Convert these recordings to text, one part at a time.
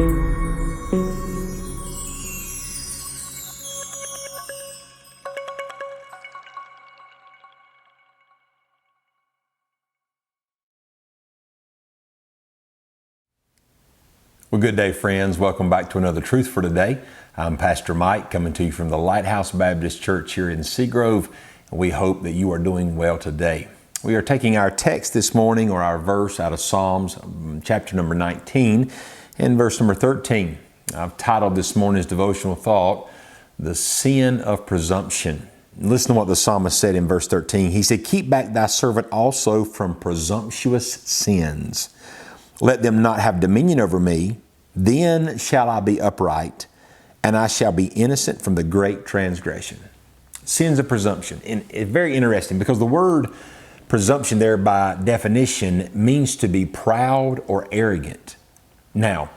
Well, good day, friends. Welcome back to another Truth for Today. I'm Pastor Mike, coming to you from the Lighthouse Baptist Church here in Seagrove. And we hope that you are doing well today. We are taking our text this morning, or our verse, out of Psalms, chapter number 19, and verse number 13. I've titled this morning's devotional thought, The Sin of Presumption. Listen to what the psalmist said in verse 13. He said, "Keep back thy servant also from presumptuous sins. Let them not have dominion over me. Then shall I be upright, and I shall be innocent from the great transgression." Sins of presumption. And it's very interesting because the word presumption there by definition means to be proud or arrogant. Now,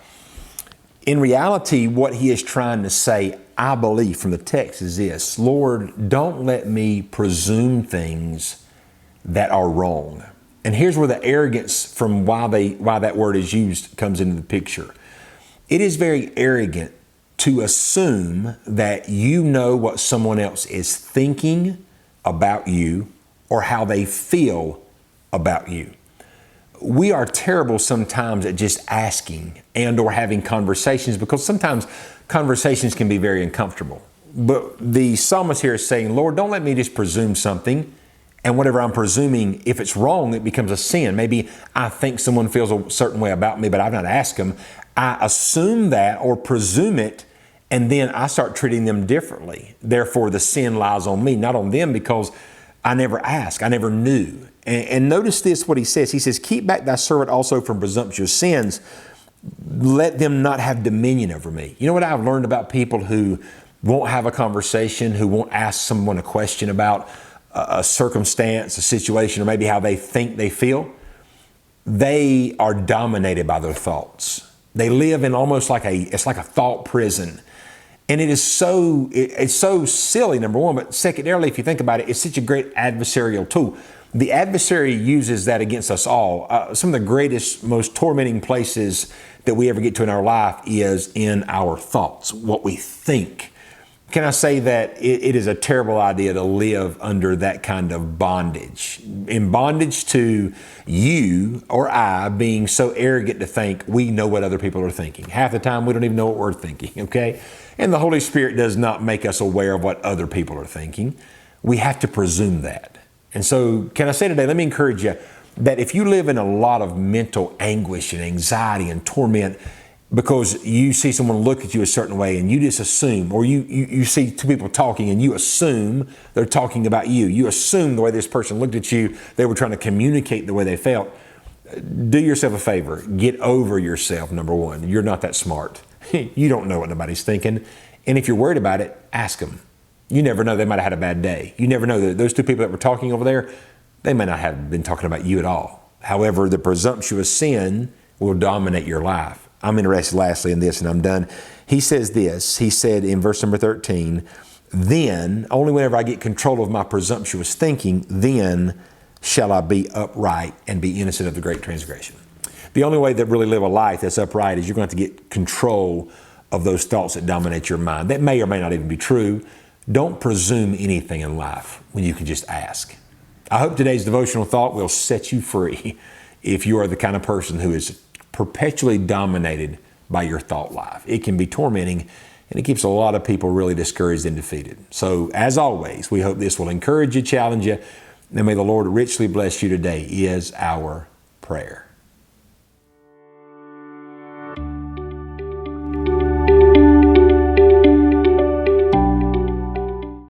in reality, what he is trying to say, I believe from the text, is this: Lord, don't let me presume things that are wrong. And here's where the arrogance from why that word is used comes into the picture. It is very arrogant to assume that you know what someone else is thinking about you or how they feel about you. We are terrible sometimes at just asking and or having conversations, because sometimes conversations can be very uncomfortable. But the psalmist here is saying, Lord, don't let me just presume something. And whatever I'm presuming, if it's wrong, it becomes a sin. Maybe I think someone feels a certain way about me, but I've not asked them. I assume that or presume it, and then I start treating them differently. Therefore, the sin lies on me, not on them, because I never asked. I never knew. And notice this, what he says. He says, "Keep back thy servant also from presumptuous sins. Let them not have dominion over me." You know what I've learned about people who won't have a conversation, who won't ask someone a question about a circumstance, a situation, or maybe how they think they feel? They are dominated by their thoughts. They live in almost like it's like a thought prison. And it's so silly, number one, but secondarily, if you think about it, it's such a great adversarial tool. The adversary uses that against us all. Some of the greatest, most tormenting places that we ever get to in our life is in our thoughts, what we think. Can I say that it is a terrible idea to live under that kind of bondage? In bondage to you or I being so arrogant to think we know what other people are thinking. Half the time we don't even know what we're thinking, okay? And the Holy Spirit does not make us aware of what other people are thinking. We have to presume that. And so can I say today, let me encourage you that if you live in a lot of mental anguish and anxiety and torment, because you see someone look at you a certain way and you just assume, or you see two people talking and you assume they're talking about you. You assume the way this person looked at you, they were trying to communicate the way they felt. Do yourself a favor. Get over yourself, number one. You're not that smart. You don't know what nobody's thinking. And if you're worried about it, ask them. You never know, they might have had a bad day. You never know that those two people that were talking over there, they may not have been talking about you at all. However, the presumptuous sin will dominate your life. I'm interested lastly in this, and I'm done. He says this, he said in verse number 13, "Then, only whenever I get control of my presumptuous thinking, then shall I be upright and be innocent of the great transgression." The only way to really live a life that's upright is you're going to have to get control of those thoughts that dominate your mind. That may or may not even be true. Don't presume anything in life when you can just ask. I hope today's devotional thought will set you free if you are the kind of person who is perpetually dominated by your thought life. It can be tormenting, and it keeps a lot of people really discouraged and defeated. So as always, we hope this will encourage you, challenge you, and may the Lord richly bless you today is our prayer.